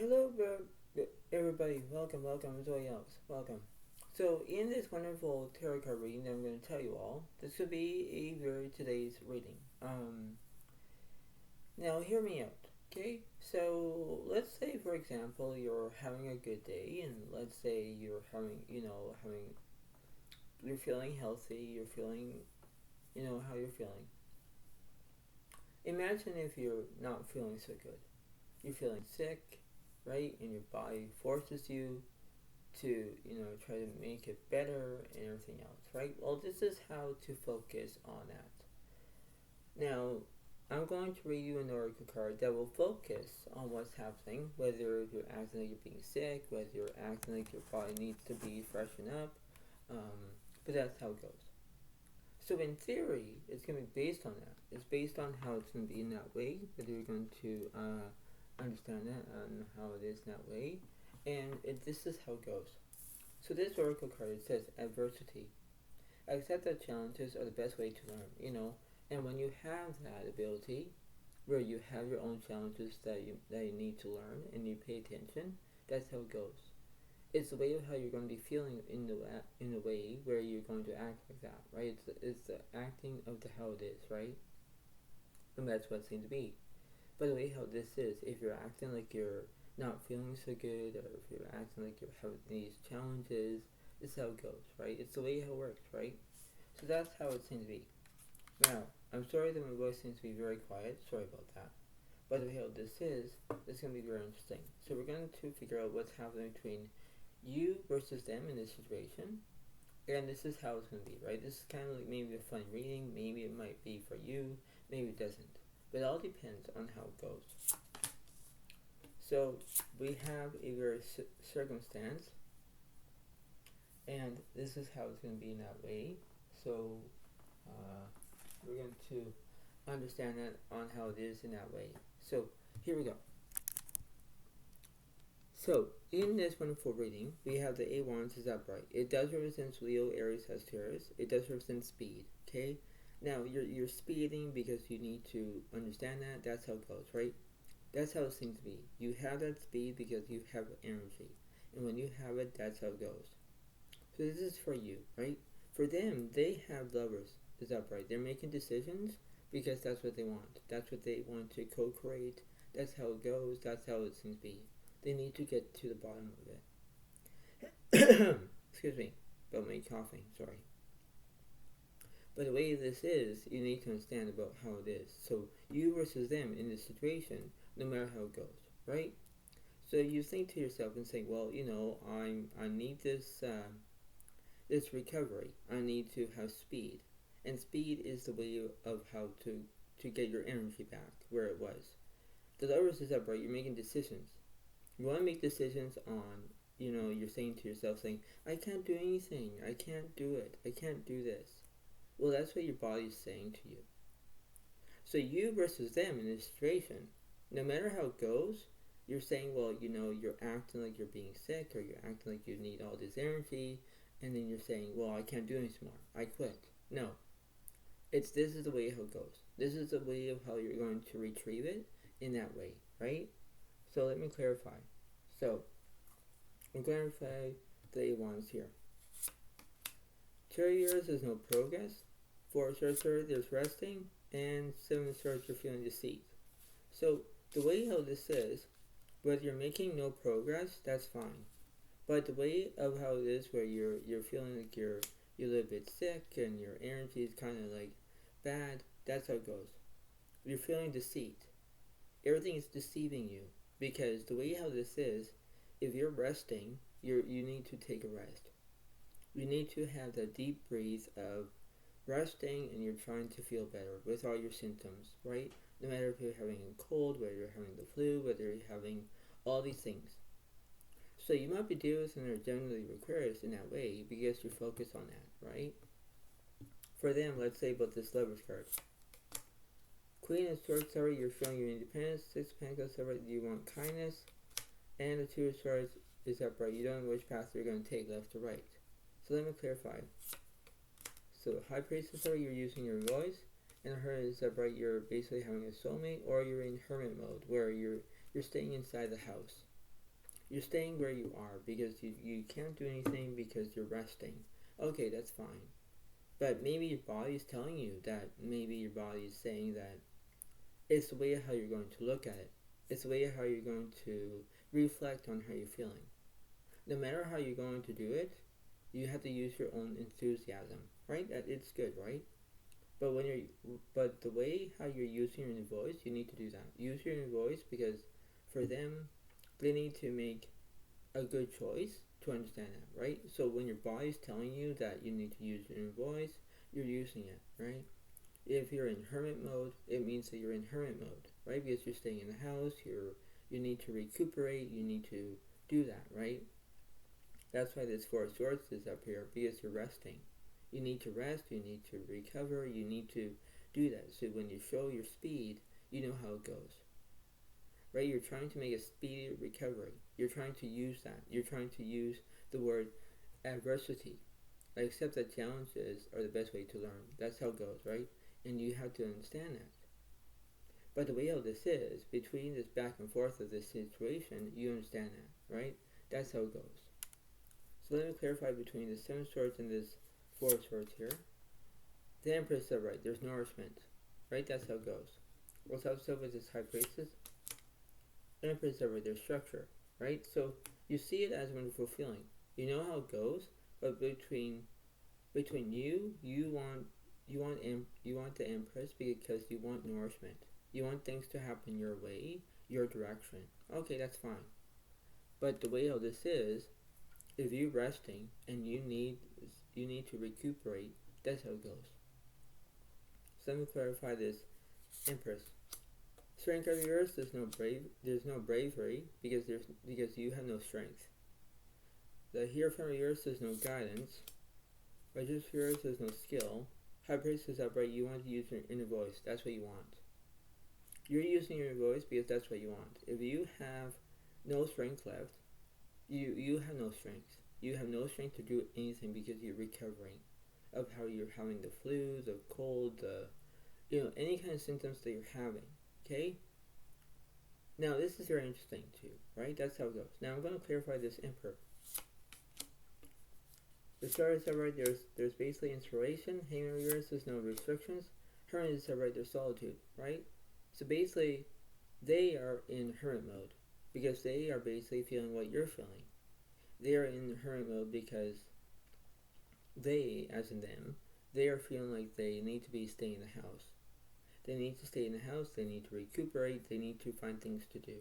Hello, everybody. Welcome, as always. Welcome. So, in this wonderful tarot card reading that I'm going to tell you all, this could be a very today's reading. Now, hear me out, okay? So, let's say, for example, you're having a good day, and let's say you're you're feeling healthy, you're feeling, how you're feeling. Imagine if you're not feeling so good. You're feeling sick, right? And your body forces you to, try to make it better and everything else, right? Well, this is how to focus on that. Now, I'm going to read you an oracle card that will focus on what's happening, whether you're acting like you're being sick, whether you're acting like your body needs to be freshened up, but that's how it goes. So in theory, it's going to be based on that. It's based on how it's going to be in that way, whether you're going to understand that and how it is in that way. And this is how it goes. So this oracle card, it says adversity. Accept that challenges are the best way to learn, And when you have that ability, where you have your own challenges that you need to learn and you pay attention, that's how it goes. It's the way of how you're going to be feeling in the way where you're going to act like that, right? It's the acting of how it is, right? And that's what it seems to be. By the way, how this is, if you're acting like you're not feeling so good, or if you're acting like you're having these challenges, this is how it goes, right? It's the way how it works, right? So that's how it seems to be. Now, I'm sorry that my voice seems to be very quiet. Sorry about that. By the way, how this is going to be very interesting. So we're going to figure out what's happening between you versus them in this situation. And this is how it's going to be, right? This is kind of like maybe a fun reading. Maybe it might be for you. Maybe it doesn't. But it all depends on how it goes. So we have a very circumstance, and this is how it's going to be in that way. So we're going to understand that on how it is in that way. So here we go. So in this wonderful reading, we have the Eight Wands is upright. It does represent Leo, Aries, Sagittarius. It does represent speed. Okay. Now you're speeding because you need to understand that. That's how it goes, right? That's how it seems to be. You have that speed because you have energy. And when you have it, that's how it goes. So this is for you, right? For them, they have lovers is upright. They're making decisions because that's what they want. That's what they want to co-create. That's how it goes. That's how it seems to be. They need to get to the bottom of it. Excuse me about my coughing, sorry. But the way this is, you need to understand about how it is. So you versus them in this situation, no matter how it goes, right? So you think to yourself and say, well, I need this recovery. I need to have speed, and speed is the way of how to get your energy back where it was. The Lovers is upright. You're making decisions. You want to make decisions on, you're saying to yourself, saying, I can't do anything. I can't do it. I can't do this. Well, that's what your body's saying to you. So you versus them in this situation, no matter how it goes, you're saying, well, you're acting like you're being sick, or you're acting like you need all this energy, and then you're saying, well, I can't do this more. I quit. No. This is the way how it goes. This is the way of how you're going to retrieve it in that way, right? So let me clarify. So, I'm going to clarify the Eight Wands here. 2 years, there's no progress. 4 Sorcerer, there's resting. And 7 Swords, you're feeling deceit. So, the way how this is, whether you're making no progress, that's fine. But the way of how it is, where you're feeling like you're a little bit sick and your energy is kind of like bad, that's how it goes. You're feeling deceit. Everything is deceiving you. Because the way how this is, if you're resting, you need to take a rest. You need to have that deep breathe of resting, and you're trying to feel better with all your symptoms, right? No matter if you're having a cold, whether you're having the flu, whether you're having all these things. So you might be dealing with something that generally requires in that way because you're focused on that, right? For them, let's say about this Lovers card. Queen of Swords, sorry, you're showing your independence. 6 of Pentacles, sorry, you want kindness. And the 2 of Swords is upright. You don't know which path you're going to take, left or right. So let me clarify. So High Priestess, sorry, you're using your voice. And Hermit is upright. You're basically having a soulmate, or you're in hermit mode, where you're staying inside the house. You're staying where you are because you can't do anything because you're resting. Okay, that's fine. But maybe your body is telling you that, maybe your body is saying that it's the way how you're going to look at it. It's the way how you're going to reflect on how you're feeling. No matter how you're going to do it, you have to use your own enthusiasm, right? It's good, right? But but the way how you're using your voice, you need to do that. Use your voice because for them, they need to make a good choice to understand that, right? So when your body's telling you that you need to use your voice, you're using it, right? If you're in hermit mode, it means that you're in hermit mode, right? Because you're staying in the house, you need to recuperate, you need to do that, right? That's why this Four of Swords is up here, because you're resting. You need to rest, you need to recover, you need to do that. So when you show your speed, you know how it goes. Right? You're trying to make a speedy recovery. You're trying to use that. You're trying to use the word adversity. I accept that challenges are the best way to learn. That's how it goes, right? And you have to understand that. But the way how this is, between this back and forth of this situation, you understand that, right? That's how it goes. So let me clarify between the Seven of Swords and this Four of Swords here. The Empress is right. There's nourishment, right? That's how it goes. What's up with this High Priestess? The Empress is right. There's structure, right? So you see it as a wonderful feeling. You know how it goes, but between you, you want the Empress because you want nourishment. You want things to happen your way, your direction. Okay, that's fine. But the way how this is, if you're resting and you need to recuperate, that's how it goes. So let me clarify this. Empress. Strength of yours, there's no bravery because you have no strength. The Hierophant of yours, there's no guidance. Righteous of yours, there's no skill. High Priestess is upright, you want to use your inner voice. That's what you want. You're using your voice because that's what you want. If you have no strength left, you have no strength. You have no strength to do anything because you're recovering of how you're having the flu, the cold, any kind of symptoms that you're having. Okay? Now this is very interesting too, right? That's how it goes. Now I'm going to clarify this Emperor. The Star is right. There's basically inspiration. Hangman of yours, there's no restrictions. Hermit is right. There's solitude, right? So basically, they are in hermit mode because they are basically feeling what you're feeling. They are in hermit mode because they, as in them, they are feeling like they need to be staying in the house. They need to stay in the house. They need to recuperate. They need to find things to do.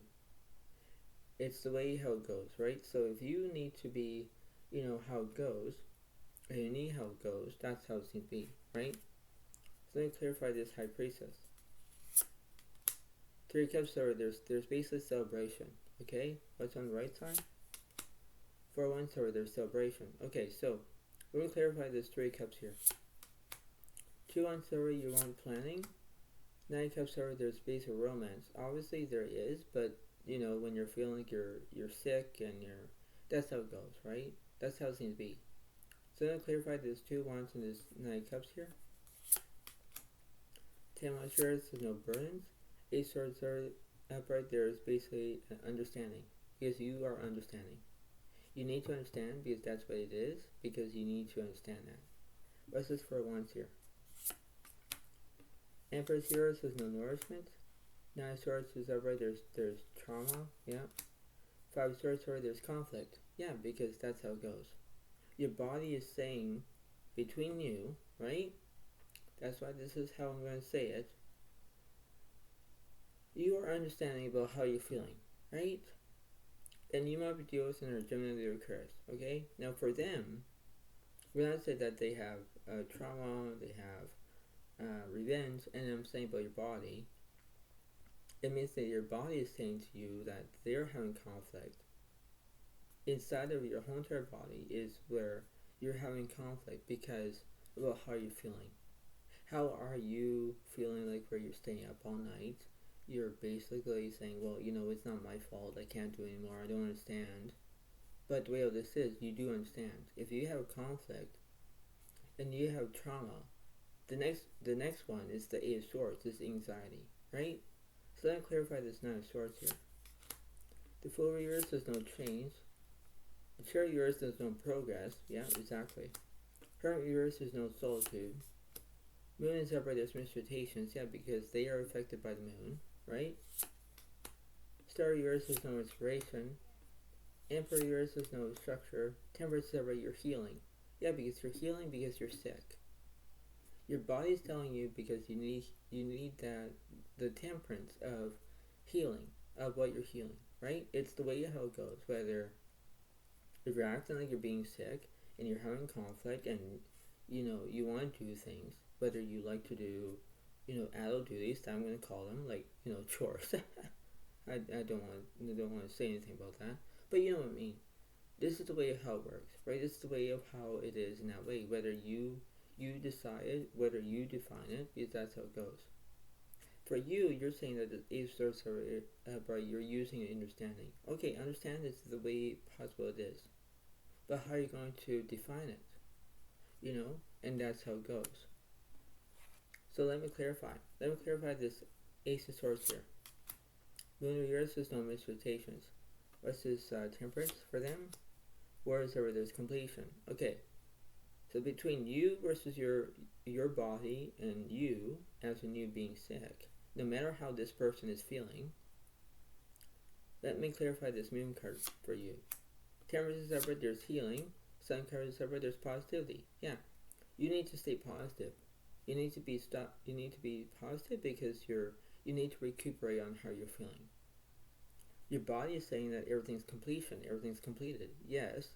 It's the way how it goes, right? So if you need to be, how it goes, and you need how it goes, that's how it needs to be, right? So let me clarify this High Priestess. Three of Cups, there's basically celebration, okay? What's on the right side? 4 of Wands, there's celebration. Okay, so we're going to clarify this Three of Cups here. 2 of Wands, you want planning. 9 of Cups, there's basic romance. Obviously there is, but when you're feeling like you're sick and that's how it goes, right? That's how it seems to be. So I'm going to clarify this 2 of Wands and this 9 of Cups here. 10 of Wands, there's no burdens. 8 of Swords are upright. There's basically an understanding because you are understanding. You need to understand because that's what it is, because you need to understand that. What's this for Wands here? Empress here says no nourishment. 9 of Swords is upright. There's trauma. Yeah. 5 of Swords, there's conflict. Yeah, because that's how it goes. Your body is saying between you, right? That's why this is how I'm going to say it. You are understanding about how you're feeling, right? And you might be dealing with an Gemini or Aquarius, okay? Now for them, we're not saying that they have trauma, they have revenge, and I'm saying about your body. It means that your body is saying to you that they're having conflict. Inside of your whole entire body is where you're having conflict because about how you're feeling. How are you feeling like where you're staying up all night? You're basically saying, well, it's not my fault. I can't do it anymore. I don't understand. But the way of this is, you do understand. If you have conflict and you have trauma, the next one is the 8 of Swords, this anxiety, right? So let me clarify this 9 of Swords here. The full reverse, there's no change. The chariot reverse, there's no progress. Yeah, exactly. Hermit reverse, there's no solitude. Moon is upright, there's mutations. Yeah, because they are affected by the moon, right? Star reverse, there's no inspiration. Emperor reverse, there's no structure. Temperance is upright, you're healing. Yeah, because you're healing because you're sick. Your body's telling you because you need that the temperance of healing, of what you're healing, right? It's the way how it goes. Whether if you're acting like you're being sick and you're having conflict and you want to do things, whether you like to do adult duties, I'm going to call them like chores. I don't want to say anything about that, but you know what I mean. This is the way of how it works, right? This is the way of how it is in that way. Whether you decide it, whether you define it, because that's how it goes. For you, you're saying that the eight stars are by you're using an understanding. Okay, understand this is the way possible it is, but how are you going to define it? And that's how it goes. So let me clarify. Let me clarify this Ace of Swords here. Lunar years is no misrotations. What's this temperance for them? Whereas over there's completion. Okay. So between you versus your body and you as in you being sick, no matter how this person is feeling, let me clarify this moon card for you. Temperance is separate, there's healing. Sun card is separate, there's positivity. Yeah. You need to stay positive. You need to be positive because you need to recuperate on how you're feeling. Your body is saying that everything's completion, everything's completed. Yes,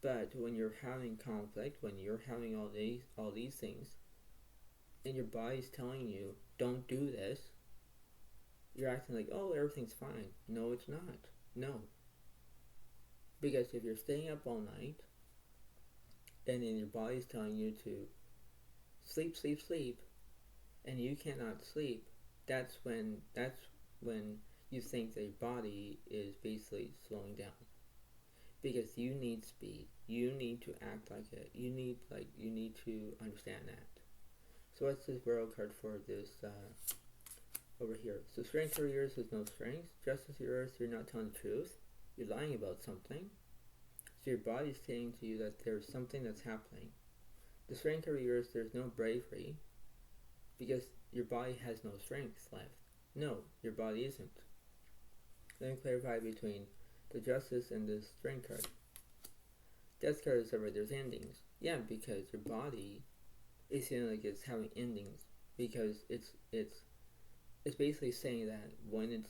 but when you're having conflict, when you're having all these things, and your body's telling you, don't do this, you're acting like, oh, everything's fine. No, it's not. No. Because if you're staying up all night, and then your body's telling you to sleep, and you cannot sleep, that's when you think that your body is basically slowing down. Because you need speed. You need to act like it. You need to understand that. So what's this Virgo card for this over here? So strength for yours is no strength. Justice for yours, you're not telling the truth. You're lying about something. So your body's saying to you that there's something that's happening. The strength of yours, there's no bravery. Because your body has no strength left. No, your body isn't. Let me clarify between the Justice and the Strength card. Death card is over there's endings. Yeah, because your body is feeling like it's having endings. Because it's basically saying that when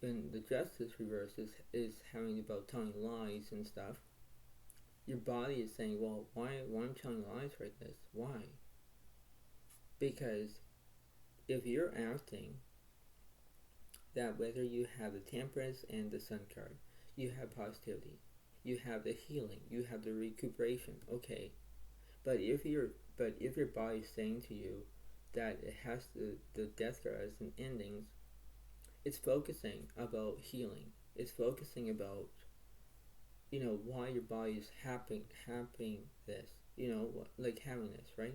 the Justice reverse is having about telling lies and stuff, your body is saying, well, why I'm telling lies like this? Why? Because if you're acting that whether you have the Temperance and the Sun card, you have positivity, you have the healing, you have the recuperation, okay. But if your body is saying to you that it has the Death card as an endings, it's focusing about healing. It's focusing about why your body is having this, like having this, right?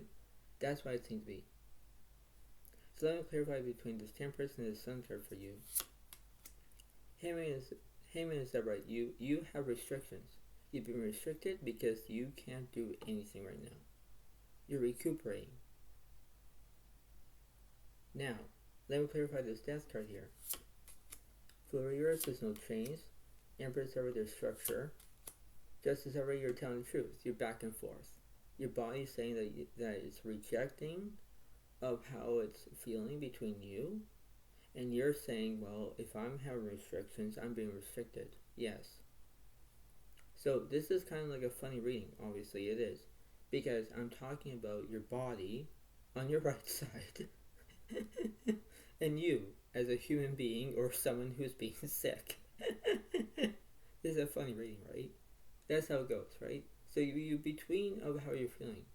That's why it seems to be. So let me clarify between this Temperance and the Sun card for you. Hangman is that right? You have restrictions. You've been restricted because you can't do anything right now. You're recuperating. Now, let me clarify this Death card here. For yours, there's no change. Empress over their structure. Justice over you're telling the truth. You're back and forth. Your body's saying that it's rejecting of how it's feeling between you, and you're saying, well, if I'm having restrictions, I'm being restricted. Yes. So this is kind of like a funny reading. Obviously it is, because I'm talking about your body on your right side and you as a human being or someone who's being sick. This is a funny reading, right? That's how it goes, right? So you between of how you're feeling.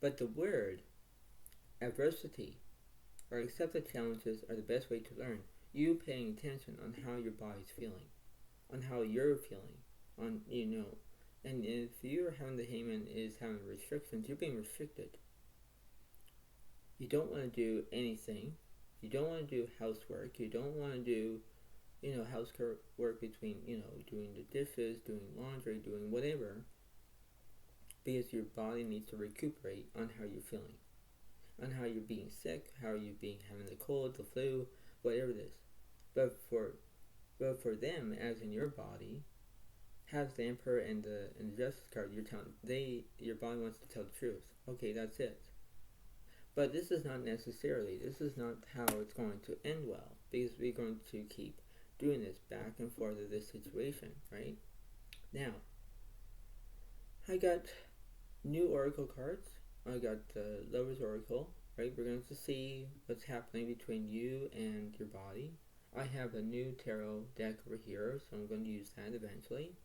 But the word adversity or accepted challenges are the best way to learn. You paying attention on how your body's feeling, on how you're feeling, on and if you're having the Hangman is having restrictions, you're being restricted. You don't want to do anything. You don't want to do housework. You don't want to do housework between, doing the dishes, doing laundry, doing whatever, because your body needs to recuperate on how you're feeling, on how you're being sick, how you're having the cold, the flu, whatever it is. But for them, as in your body, has the Emperor and the Justice card, your body wants to tell the truth. Okay, that's it. But this is not how it's going to end well, because we're going to keep doing this back and forth of this situation, right? Now, I got new oracle cards. I got the Lover's Oracle, right? We're going to see what's happening between you and your body. I have a new tarot deck over here, so I'm going to use that eventually.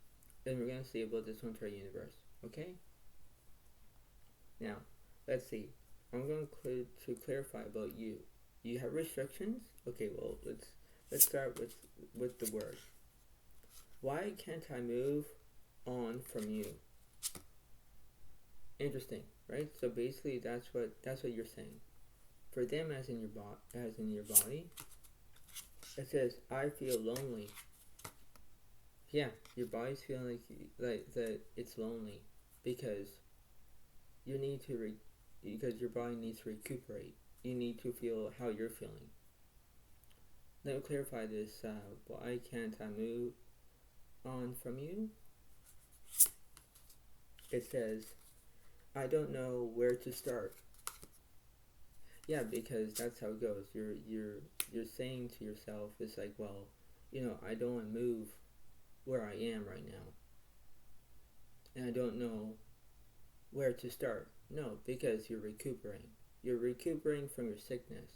Then we're going to see about this one for universe, okay? Now, let's see. I'm going to clarify about you. You have restrictions? Okay, well, let's start with the word. Why can't I move on from you? Interesting, right? So basically, that's what you're saying. For them, as in your body, it says, "I feel lonely." Yeah, your body's feeling like that it's lonely because you need to because your body needs to recuperate. You need to feel how you're feeling. Let me clarify this. Why can't I move on from you? It says, "I don't know where to start." Yeah, because that's how it goes. You're saying to yourself, it's like, well, I don't want to move where I am right now, and I don't know where to start. No, because you're recuperating. You're recuperating from your sickness.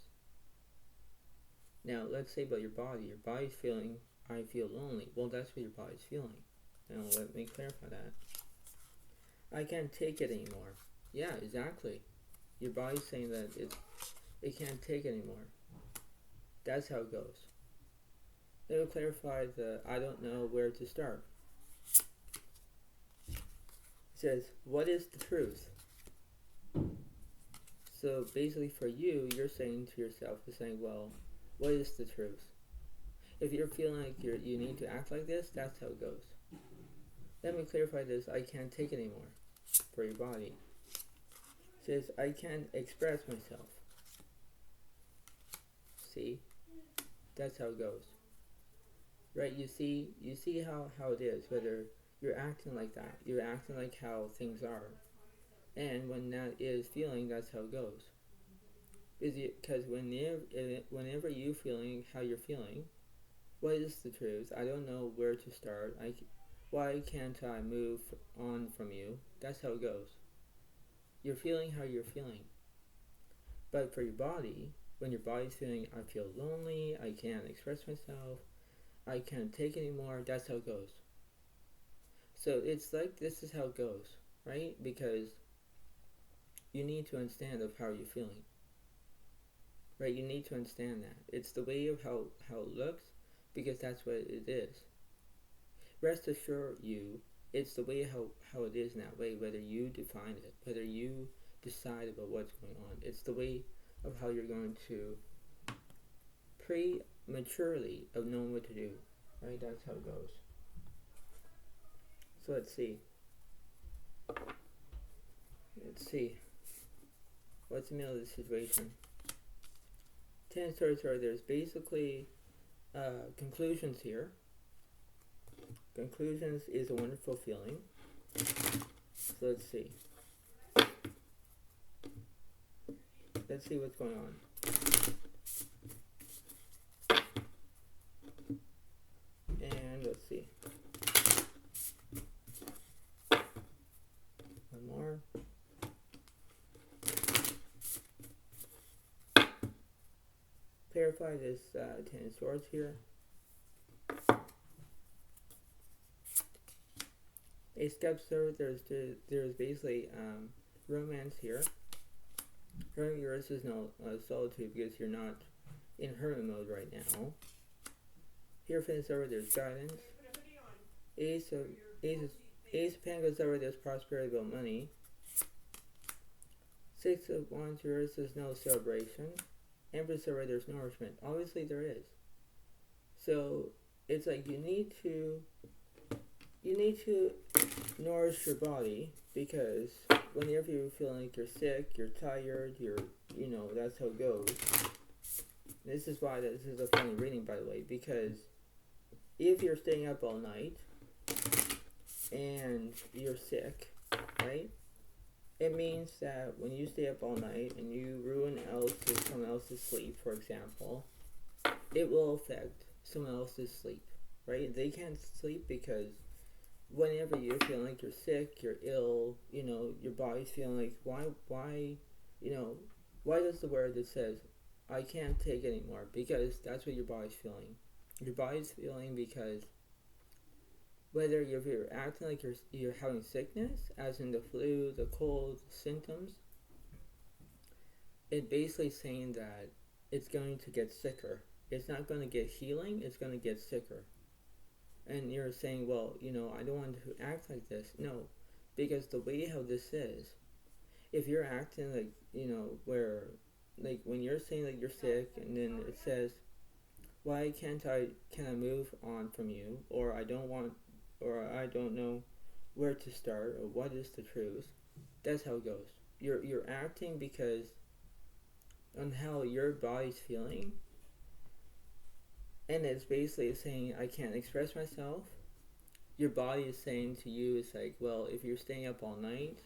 Now, let's say about your body. Your body's feeling, "I feel lonely." Well, that's what your body's feeling. Now, let me clarify that. "I can't take it anymore." Yeah, exactly. Your body's saying that it can't take it anymore. That's how it goes. Let me clarify the "I don't know where to start." It says, "What is the truth?" So basically for you, you're saying to yourself, well, what is the truth? If you're feeling like you need to act like this, that's how it goes. Let me clarify this. "I can't take it anymore." For your body. It says, "I can't express myself." See? That's how it goes. Right? You see how it is, whether you're acting like that. You're acting like how things are. And when that is feeling, that's how it goes. Because whenever you're feeling how you're feeling, what is the truth? I don't know where to start. Why can't I move on from you? That's how it goes. You're feeling how you're feeling. But for your body, when your body's feeling, "I feel lonely, I can't express myself, I can't take it anymore," that's how it goes. So it's like this is how it goes, right? Because you need to understand of how you're feeling. Right? You need to understand that. It's the way of how it looks, because that's what it is. Rest assured it's the way how it is in that way, whether you define it, whether you decide about what's going on. It's the way of how you're going to prematurely of knowing what to do. Right? That's how it goes. So let's see. What's the middle of the situation? 10 stories are there's basically conclusions here. Conclusions is a wonderful feeling. So let's see. Let's see what's going on. And let's see. One more. Clarify this 10 of swords here. A step forward, there's basically romance here. Hermit, yours is no solitude because you're not in hermit mode right now. Here, finish over, there's guidance. Ace of Pentacles over, there's prosperity about money. 6 of Wands, yours is no celebration. Empress over, there's nourishment. Obviously there is. So it's like you need to nourish your body, because whenever you feel like you're sick, you're tired, that's how it goes. This is why this is a funny reading, by the way, because if you're staying up all night and you're sick, right? It means that when you stay up all night and you ruin someone else's sleep, for example, it will affect someone else's sleep, right? They can't sleep because whenever you feel like you're sick, you're ill, your body's feeling like, why does the word that says, I can't take it anymore? Because that's what your body's feeling. Your body's feeling because whether you're acting like you're having sickness, as in the flu, the cold, symptoms, it's basically saying that it's going to get sicker. It's not going to get healing, it's going to get sicker. And you're saying, well, I don't want to act like this. No, because the way how this is, if you're acting like, where, like when you're saying that you're sick, and then it says, why can't I move on from you, or I don't know where to start, or what is the truth. That's how it goes. You're acting because on how your body's feeling, and it's basically saying, I can't express myself. Your body is saying to you, it's like, well, if you're staying up all night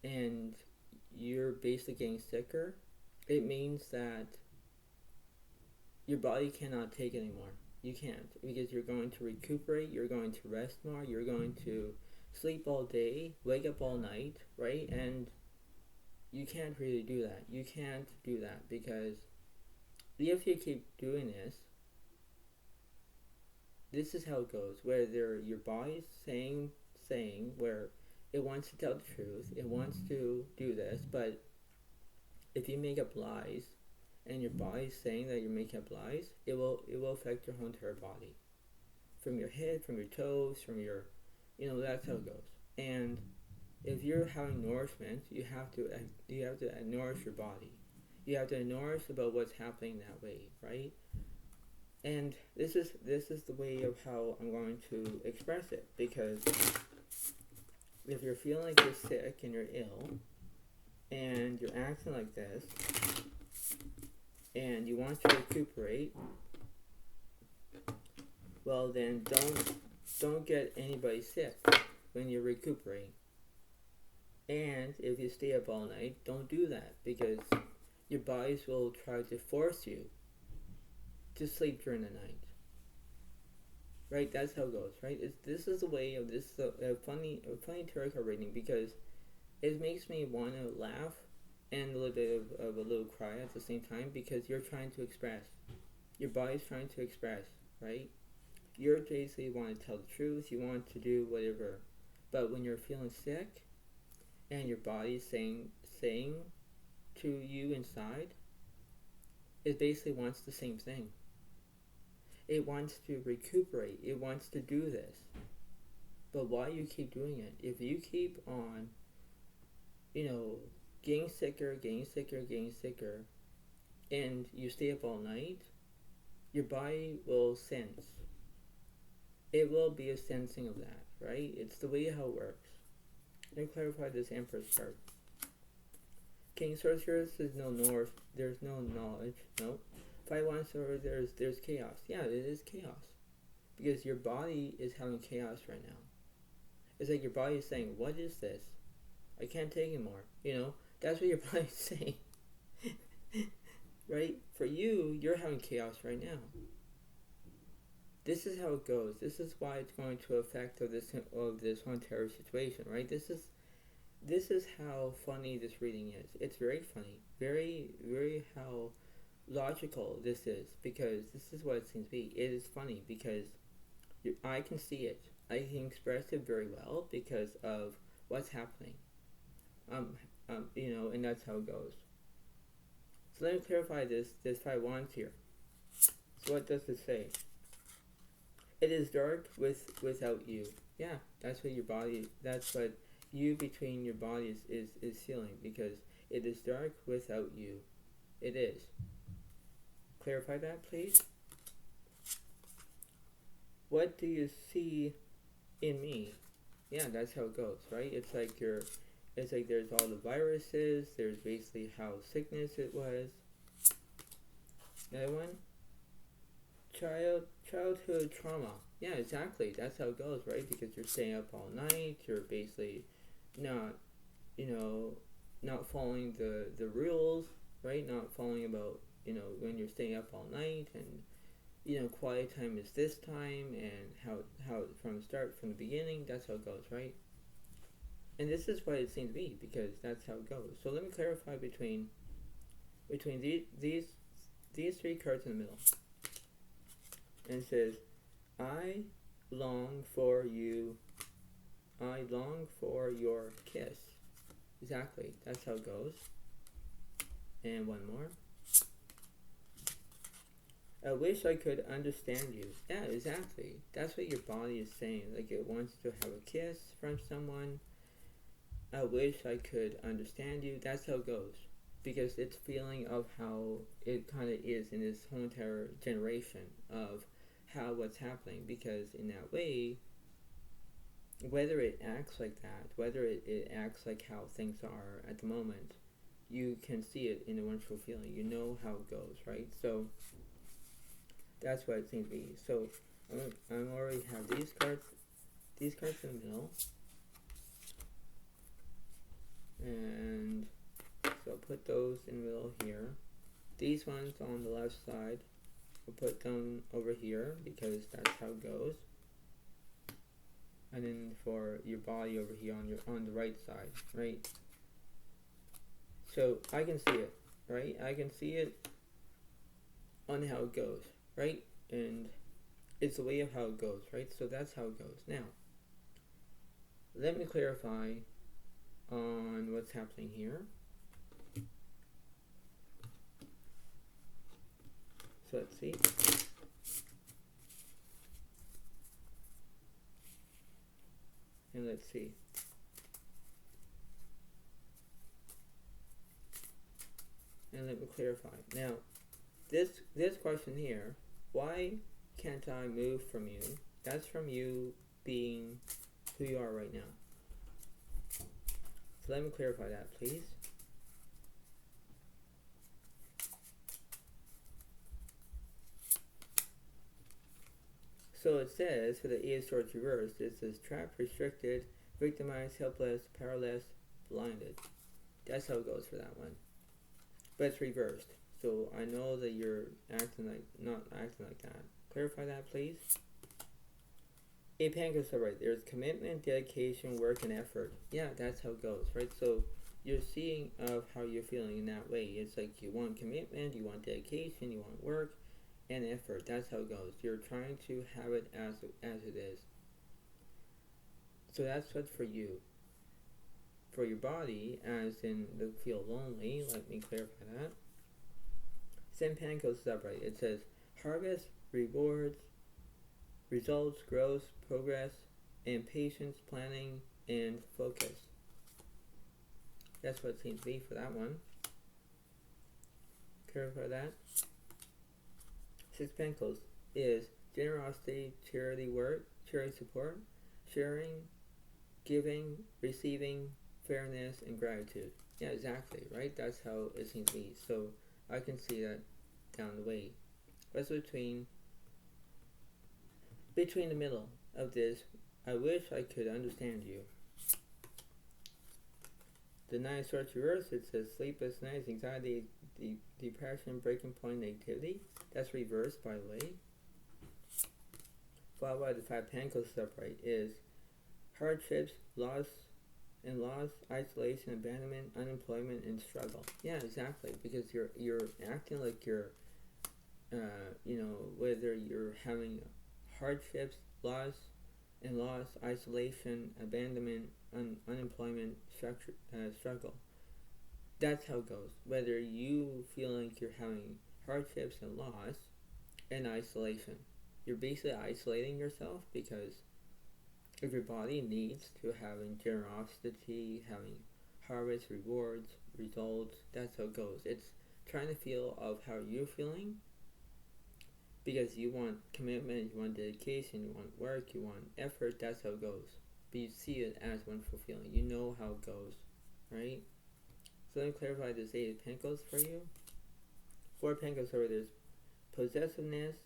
and you're basically getting sicker, it means that your body cannot take it anymore. You can't, because you're going to recuperate, you're going to rest more, you're going to sleep all day, wake up all night, right? And you can't really do that. You can't do that, because if you keep doing this is how it goes. Whether your body's saying where it wants to tell the truth, it wants to do this, but if you make up lies, and your body's saying that you're making up lies, it will affect your whole entire body, from your head, from your toes, from your, that's how it goes. And if you're having nourishment, you have to nourish your body. You have to nourish about what's happening that way, right? And this is the way of how I'm going to express it, because if you're feeling like you're sick and you're ill, and you're acting like this, and you want to recuperate, well then don't get anybody sick when you're recuperating. And if you stay up all night, don't do that, because your bodies will try to force you to sleep during the night. Right? That's how it goes, right? This is the way of this a funny tarot card reading, because it makes me want to laugh and a little bit of a little cry at the same time, because you're trying to express. Your body's trying to express, right? You're basically want to tell the truth, you want to do whatever. But when you're feeling sick and your body's saying to you inside, it basically wants the same thing. It wants to recuperate. It wants to do this. But why you keep doing it? If you keep on, getting sicker, and you stay up all night, your body will sense. It will be a sensing of that, right? It's the way how it works. Let me clarify this Empress card. King Sorceress is no north. There's no knowledge. No. 5-1 Sword, there's chaos. Yeah, it is chaos. Because your body is having chaos right now. It's like your body is saying, what is this? I can't take anymore. That's what your body is saying. Right? For you, you're having chaos right now. This is how it goes. This is why it's going to affect of this one terror situation, right? This is how funny this reading is. It's very funny. Very, very how logical this is, because this is what it seems to be. It is funny because I can see it. I can express it very well because of what's happening. And that's how it goes. So let me clarify this 5 wands here. So what does it say? It is dark without you. Yeah, that's what your body, that's what you between your bodies is feeling, because it is dark without you. It is. Clarify that, please. what do you see in me? Yeah, that's how it goes, right? It's like there's all the viruses, there's basically how sickness it was. Another one, childhood trauma. Yeah, exactly. That's how it goes, right? Because you're staying up all night, you're basically not, not following the rules, right? Not following about, when you're staying up all night, and quiet time is this time, and how from the beginning, that's how it goes, right? And this is what it seems to be, because that's how it goes. So let me clarify between these three cards in the middle. And it says, I long for you. I long for your kiss. Exactly. That's how it goes. And one more. I wish I could understand you. Yeah, exactly. That's what your body is saying. Like, it wants to have a kiss from someone. I wish I could understand you. That's how it goes. Because it's feeling of how it kind of is in this whole entire generation of what's happening. Because in that way, whether it acts like that, whether it acts like how things are at the moment, you can see it in a wonderful feeling. You know how it goes, right? So that's what it seems to be. So I'm already have these cards in the middle, and so I'll put those in the middle here. These ones on the left side, I'll put them over here because that's how it goes. And then for your body over here on the right side, right? So I can see it, right? I can see it on how it goes, right? And it's the way of how it goes, right? So that's how it goes. Now, let me clarify on what's happening here. So let's see. And let's see. And let me clarify. Now, this question here, why can't I move from you? That's from you being who you are right now. So let me clarify that, please. So it says, for the Ace of Swords reversed, it says trapped, restricted, victimized, helpless, powerless, blinded. That's how it goes for that one. But it's reversed. So I know that you're not acting like that. Clarify that, please. Eight Pentacles, right? There's commitment, dedication, work, and effort. Yeah, that's how it goes, right? So you're seeing of how you're feeling in that way. It's like you want commitment, you want dedication, you want work, and effort. That's how it goes. You're trying to have it as it is. So that's what's for you. For your body, as in the feel lonely, let me clarify that. Same Pentacles is upright. It says harvest, rewards, results, growth, progress, and patience, planning, and focus. That's what it seems to be for that one. Clarify that. Six Pentacles is generosity, charity work, charity support, sharing, giving, receiving, fairness, and gratitude. Yeah, exactly, right? That's how it seems to be. So I can see that down the way. What's between the middle of this? I wish I could understand you. The Nine of Swords reverse, it says sleepless nights, anxiety, depression, breaking point, negativity. That's reversed, by the way. Followed by the Five Pentacles upright is hardships, loss, isolation, abandonment, unemployment, and struggle. Yeah, exactly. Because you're acting like you're, whether you're having hardships, loss, isolation, abandonment, unemployment, struggle. That's how it goes. Whether you feel like you're having hardships and loss and isolation, you're basically isolating yourself because everybody needs to having generosity, having harvest, rewards, results. That's how it goes. It's trying to feel of how you're feeling because you want commitment, you want dedication, you want work, you want effort. That's how it goes. But you see it as wonderful feeling. You know how it goes, right? So let me clarify this 8 of Pentacles for you. 4 of Pentacles over there's possessiveness,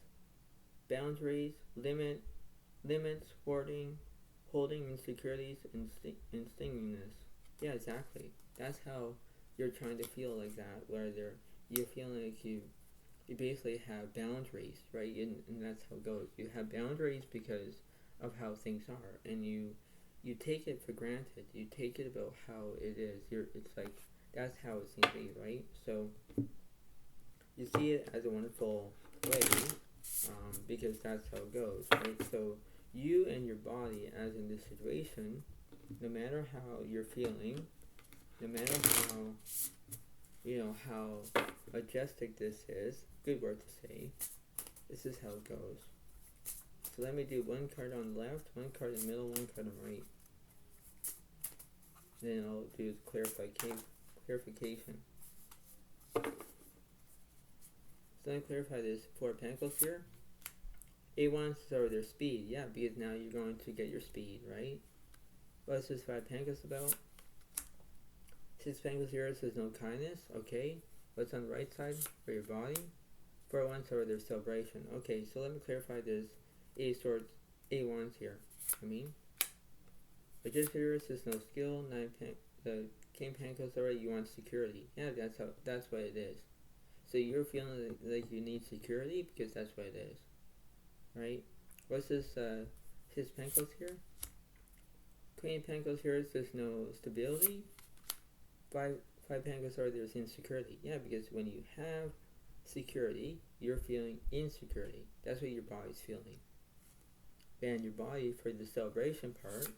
boundaries, limits, hoarding, holding insecurities, and stinginess. Yeah, exactly. That's how you're trying to feel like that, where you're feeling like you basically have boundaries, right? And that's how it goes. You have boundaries because of how things are, and you take it for granted. You take it about how it is. It's like that's how it seems to be, right? So you see it as a wonderful way, because that's how it goes, right? So you and your body, as in this situation, no matter how you're feeling, no matter how majestic this is, good word to say, this is how it goes. So let me do one card on the left, one card in the middle, one card on the right. Then I'll do clarification. So let me clarify this 4 of Pentacles here. A1 is over their speed, yeah, because now you're going to get your speed, right? What's this 5 of Pentacles about? 6 of Pentacles here says no kindness, okay. What's on the right side for your body? 4 of Wands over their celebration. Okay, so let me clarify this A-Swords, A1s here. Just here says no skill, the King of Pentacles already, you want security. Yeah, that's what it is. So you're feeling like you need security because that's what it is, right? What's this 6 of Pentacles here? Queen of Pentacles here says no stability. 5 Pentacles are there's insecurity. Yeah, because when you have security, you're feeling insecurity. That's what your body's feeling. And your body, for the celebration part,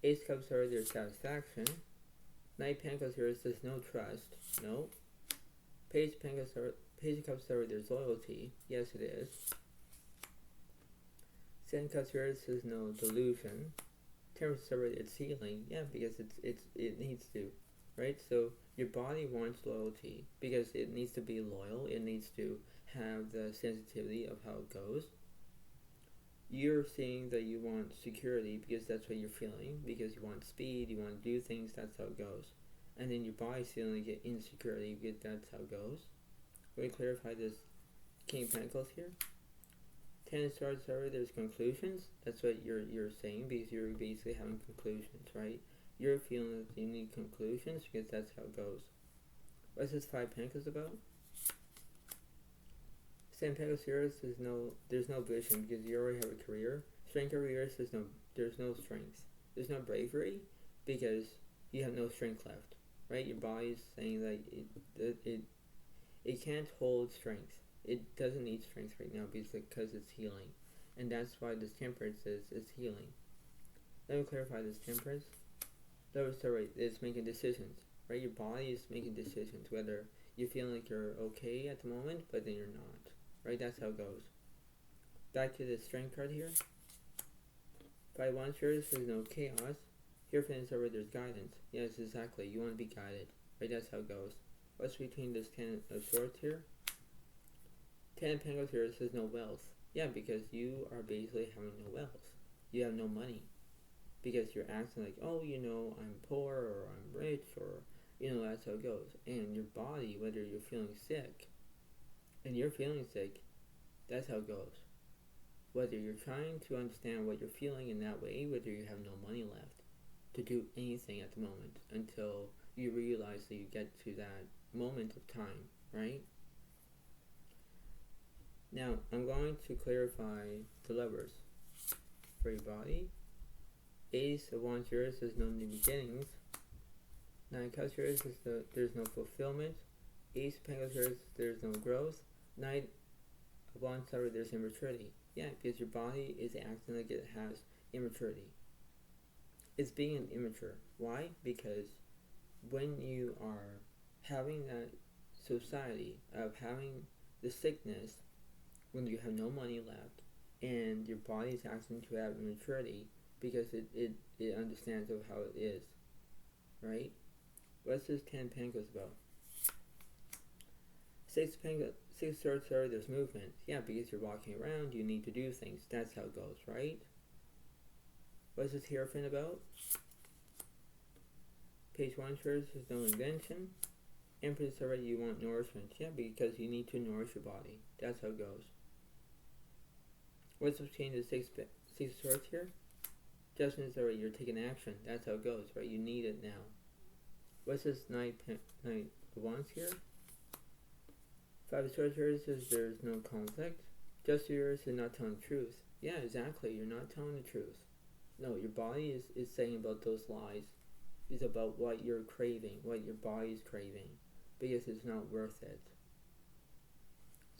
Ace of Cups are their satisfaction. Knight of Pentacles here says no trust. No. Page of Cups are there's loyalty. Yes, it is. 7 of Cups here says no delusion. Temperance over it's healing. Yeah, because it needs to, right? So your body wants loyalty because it needs to be loyal. It needs to have the sensitivity of how it goes. You're saying that you want security because that's what you're feeling, because you want speed, you want to do things, that's how it goes. And then your body's feeling like insecurity because that's how it goes. Let me clarify this King of Pentacles here. 10 of Swords over there's conclusions. That's what you're saying, because you're basically having conclusions, right? You're feeling that you need conclusions because that's how it goes. What's this 5 of Pentacles about? 7 Pentacles here says there's no vision because you already have a career. Strength career says there's no strength. There's no bravery because you have no strength left, right? Your body's saying that it can't hold strength. It doesn't need strength right now because it's healing. And that's why this Temperance is healing. Let me clarify this Temperance. It's making decisions, right? Your body is making decisions, whether you feel like you're okay at the moment, but then you're not, right? That's how it goes. Back to the Strength card here. 5 of Wands here says no chaos. Here finish over there's guidance. Yes, exactly. You want to be guided, right? That's how it goes. What's between this 10 of Swords here? 10 of Pentacles here says no wealth. Yeah, because you are basically having no wealth. You have no money. Because you're acting like, oh, I'm poor or I'm rich or, that's how it goes. And your body, whether you're feeling sick, and you're feeling sick, that's how it goes. Whether you're trying to understand what you're feeling in that way, whether you have no money left to do anything at the moment until you realize that you get to that moment of time, right? Now, I'm going to clarify the Lovers for your body. Ace of Wands here says no new beginnings. 9 of Cups here says there's no fulfillment. Ace of Pentacles here says there's no growth. Knight of Wands here there's immaturity. Yeah, because your body is acting like it has immaturity. It's being immature. Why? Because when you are having that society of having the sickness, when you have no money left, and your body is acting to have immaturity, because it understands of how it is, right? What's this 10 Pentacles about? Six of Swords, sorry, there's movement. Yeah, because you're walking around, you need to do things. That's how it goes, right? What's this Hierophant about? Page 1 Swords, there's no invention. Empress, alright, you want nourishment. Yeah, because you need to nourish your body. That's how it goes. What's between the Six of Swords here? Judgment is alright, you're taking action. That's how it goes, right? You need it now. What's this Knight of Wands here? Five of Swords says there's no conflict. Just yours is not telling the truth. Yeah, exactly. You're not telling the truth. No, your body is saying about those lies. It's about what you're craving, what your body's craving, because it's not worth it.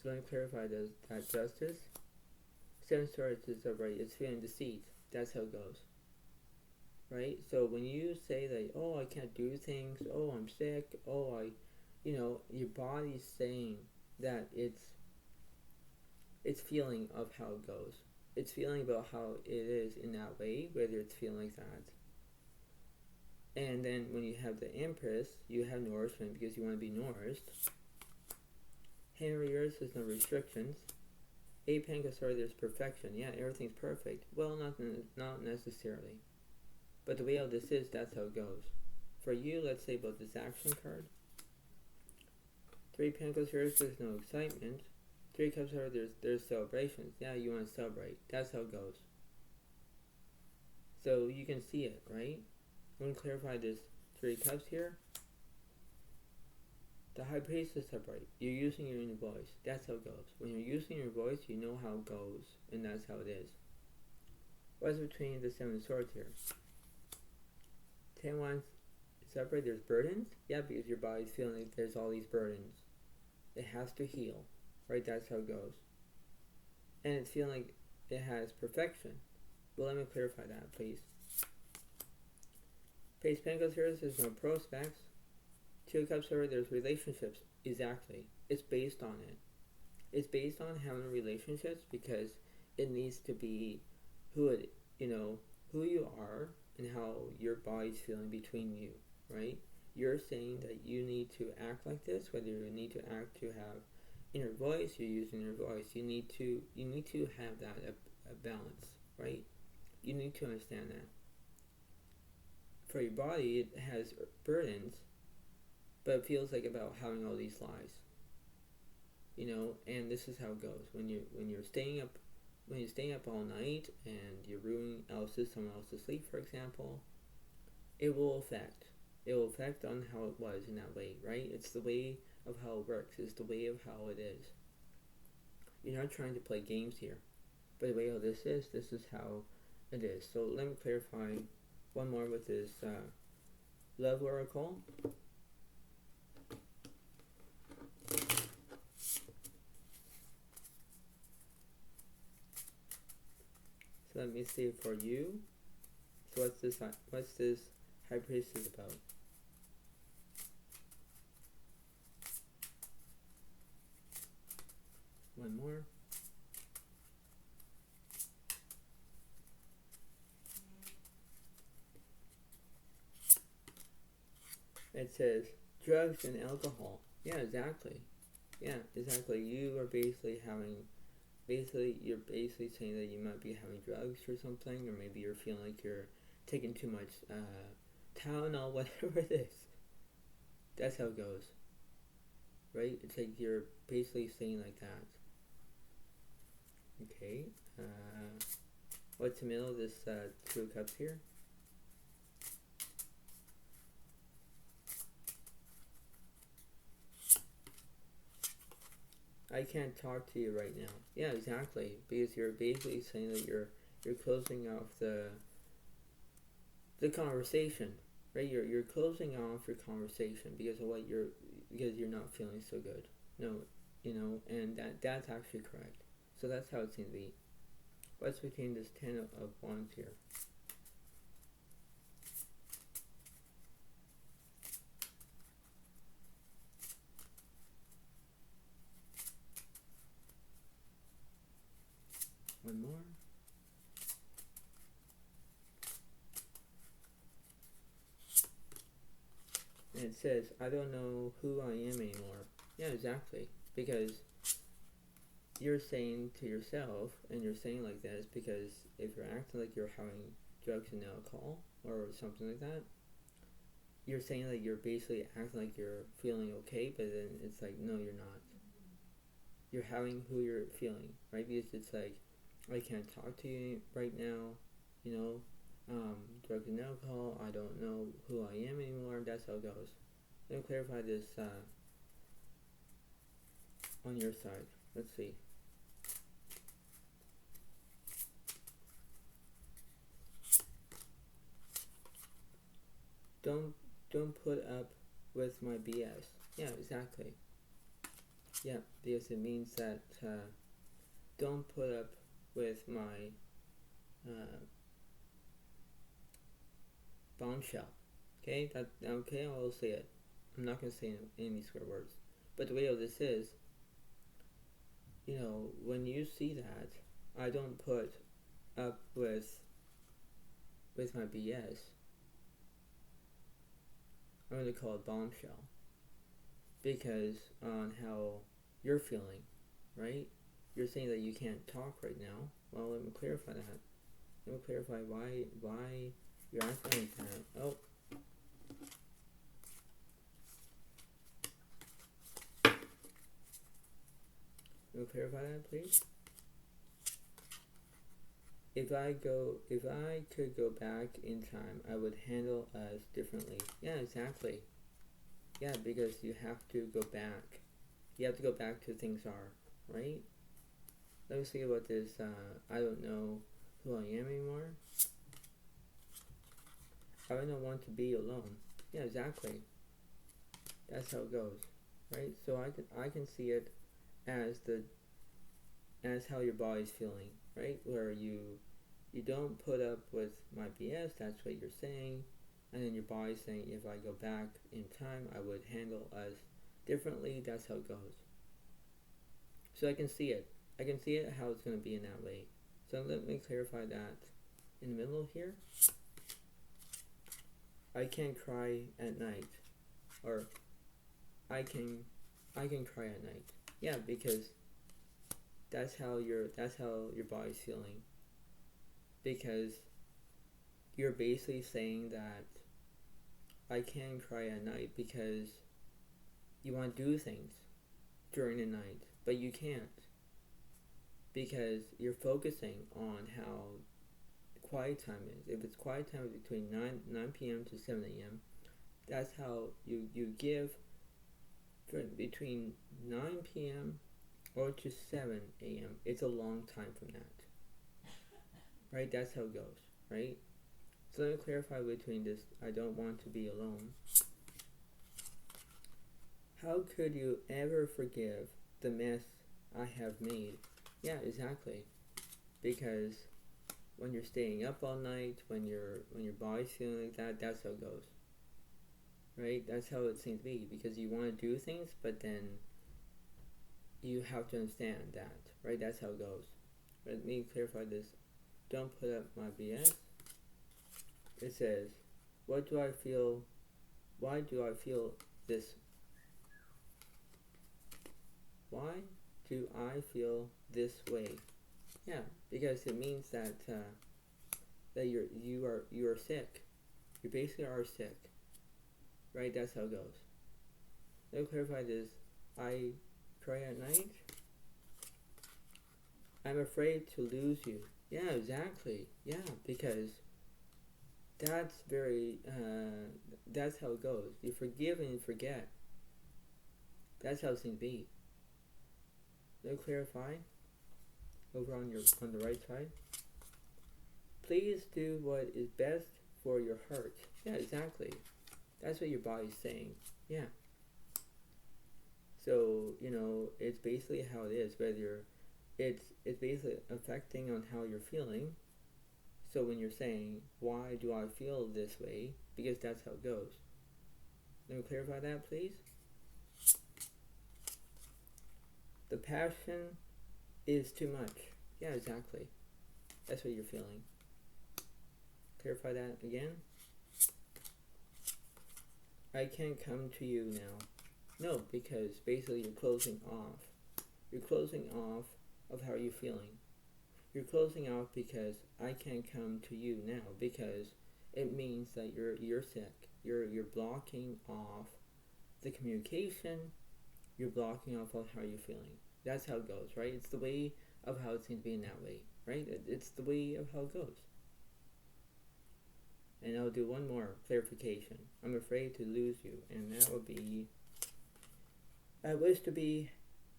So let me clarify that Justice. Seven Swords is right. It's feeling deceit. That's how it goes. Right? So when you say that, oh, I can't do things, oh, I'm sick, oh, your body's saying that it's feeling of how it goes. It's feeling about how it is in that way, whether it's feeling like that. And then when you have the Empress, you have nourishment because you want to be nourished. Hand of yours, there's no restrictions. Eight Pentacles, sorry, there's perfection. Yeah, everything's perfect. Well, not necessarily. But the way how this is, that's how it goes. For you, let's say about this action card. Three Pentacles, yours, there's no excitement. Three Cups, there's celebrations. Yeah, you want to celebrate. That's how it goes. So you can see it, right? I'm going to clarify this Three Cups here. The High Priestess upright. You're using your inner voice. That's how it goes. When you're using your voice, you know how it goes, and that's how it is. What's between the Seven of Swords here? 10 Wands separate. There's burdens. Yeah, because your body's feeling like there's all these burdens. It has to heal, right? That's how it goes. And it's feeling like it has perfection. Well, let me clarify that, please. Page Pentacles here, there's no prospects. Two of Cups over, there's relationships. Exactly. It's based on it. It's based on having relationships because it needs to be who you are and how your body's feeling between you, right? You're saying that you need to act like this, whether you need to act to have inner voice, you're using your voice. You need to have that a balance, right? You need to understand that. For your body, it has burdens, but it feels like about having all these lies, and this is how it goes. When you're staying up all night and you're ruining someone else's sleep, for example, it will affect on how it was in that way, right? It's the way of how it works. It's the way of how it is. You're not trying to play games here, but the way how this is how it is. So let me clarify one more with this love oracle. So let me see for you. So what's this High Priestess about? One more. It says drugs and alcohol. Yeah, exactly. Yeah, exactly. You are you're basically saying that you might be having drugs or something, or maybe you're feeling like you're taking too much Tylenol, whatever it is. That's how it goes, right? It's like you're basically saying like that. Okay. What's the middle of this Two of Cups here? I can't talk to you right now. Yeah, exactly. Because you're basically saying that you're closing off the conversation, right? You're closing off your conversation because you're not feeling so good. No, and that's actually correct. So that's how it seems to be. What's between this 10 of Wands here? One more. And it says, I don't know who I am anymore. Yeah, exactly. Because you're saying to yourself, and you're saying like this because if you're acting like you're having drugs and alcohol or something like that, you're saying like you're basically acting like you're feeling okay, but then it's like, no, you're not. You're having who you're feeling, right? Because it's like, I can't talk to you right now, you know, drugs and alcohol, I don't know who I am anymore, that's how it goes. Let me clarify this on your side. Let's see. Don't put up with my BS. Yeah, exactly. Yeah, because it means that don't put up with my bombshell. Okay, okay. I'll say it. I'm not gonna say any swear words. But the way of this is, you know, when you see that, I don't put up with my BS. I'm gonna call it bombshell because on how you're feeling, right? You're saying that you can't talk right now. Well, let me clarify that. Let me clarify why you're acting like that. Oh. Let me clarify that, please. If I could go back in time, I would handle us differently. Yeah, exactly. Yeah, because you have to go back. You have to go back to things are, right? Let me see about this. I don't know who I am anymore. I don't want to be alone. Yeah, exactly. That's how it goes, right? So I can see it as how your body's feeling, right? Where you don't put up with my BS. That's what you're saying, and then your body's saying, if I go back in time, I would handle us differently. That's how it goes. So I can see it. I can see it how it's going to be in that way. So let me clarify that in the middle here. I can't cry at night, or I can cry at night. Yeah, because that's how your body's feeling. Because you're basically saying that I can cry at night because you want to do things during the night, but you can't because you're focusing on how quiet time is. If it's quiet time between 9 p.m. to 7 a.m., that's how you give between 9 p.m. or to 7 a.m. It's a long time from that. Right? That's how it goes. Right? So let me clarify between this. I don't want to be alone. How could you ever forgive the mess I have made? Yeah, exactly. Because when you're staying up all night, when your body's feeling like that, that's how it goes. Right? That's how it seems to be. Because you want to do things, but then you have to understand that. Right? That's how it goes. Let me clarify this. Don't put up my BS. It says, why do I feel this? Why do I feel this way? Yeah, because it means that that you are sick. You basically are sick. Right? That's how it goes. Let me clarify this. I cry at night. I'm afraid to lose you. Yeah, exactly. Yeah, because that's that's how it goes. You forgive and you forget. That's how it seems to be. Let me clarify. Over on the right side. Please do what is best for your heart. Yeah, exactly. That's what your body's saying. Yeah. So, you know, it's basically how it is. Whether it's basically affecting on how you're feeling. So when you're saying, why do I feel this way? Because that's how it goes. Let me clarify that, please. The passion is too much. Yeah, exactly. That's what you're feeling. Clarify that again. I can't come to you now. No, because basically you're closing off. You're closing off of how you're feeling. You're closing off because I can't come to you now, because it means that you're sick. You're blocking off the communication. You're blocking off of how you're feeling. That's how it goes, right? It's the way of how it's going to be in that way, right? It's the way of how it goes. And I'll do one more clarification. I'm afraid to lose you, and that would be, I wish to be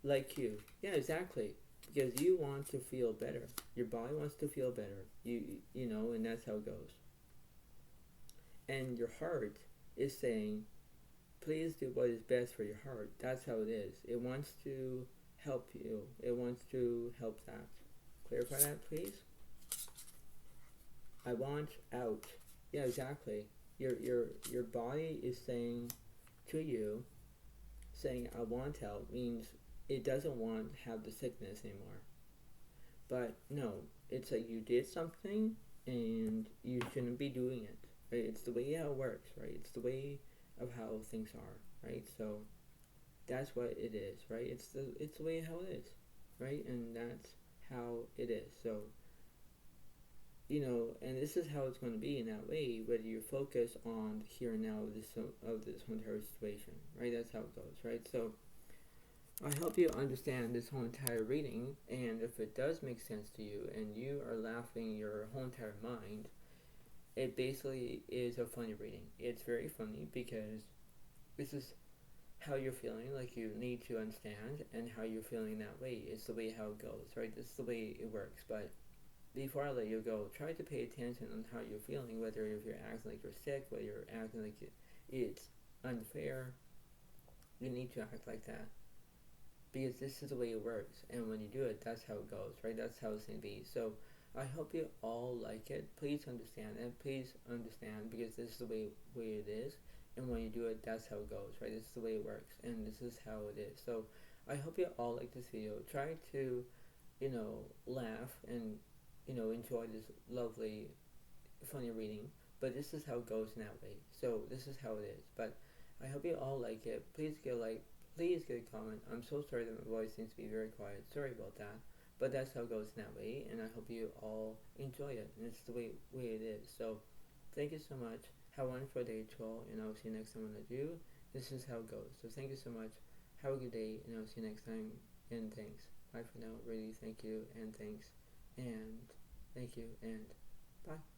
like you. Yeah, exactly. Because you want to feel better. Your body wants to feel better. You know, and that's how it goes. And your heart is saying, please do what is best for your heart. That's how it is. It wants to help you. It wants to help that. Clarify that, please. I want out. Yeah, exactly. Your body is saying to you, saying I want out means it doesn't want to have the sickness anymore. But no, it's like you did something and you shouldn't be doing it. Right? It's the way how it works, right? It's the way of how things are, right? So that's what it is, right? It's the way how it is, right? And that's how it is. So you know, and this is how it's going to be in that way, whether you focus on the here and now of this whole entire situation, right? That's how it goes, right? So I hope you understand this whole entire reading, and if it does make sense to you and you are laughing your whole entire mind, it basically is a funny reading. It's very funny because this is how you're feeling, like you need to understand, and how you're feeling that way. It's the way how it goes, right? This is the way it works. But before I let you go, try to pay attention on how you're feeling, whether if you're acting like you're sick, whether you're acting like it's unfair. You need to act like that. Because this is the way it works, and when you do it, that's how it goes, right? That's how it's going to be. So I hope you all like it. Please understand, and please understand, because this is the way it is, and when you do it, that's how it goes, right? This is the way it works, and this is how it is. So I hope you all like this video. Try to, you know, laugh and, you know, enjoy this lovely, funny reading, but this is how it goes in that way. So this is how it is. But I hope you all like it. Please give a like. Please give a comment. I'm so sorry that my voice seems to be very quiet. Sorry about that. But that's how it goes in that way, and I hope you all enjoy it. And it's the way it is. So thank you so much. Have a wonderful day, troll, and I'll see you next time when I do. This is how it goes. So thank you so much. Have a good day, and I'll see you next time. And thanks. Bye for now. Really, thank you, and thanks. And thank you, and bye.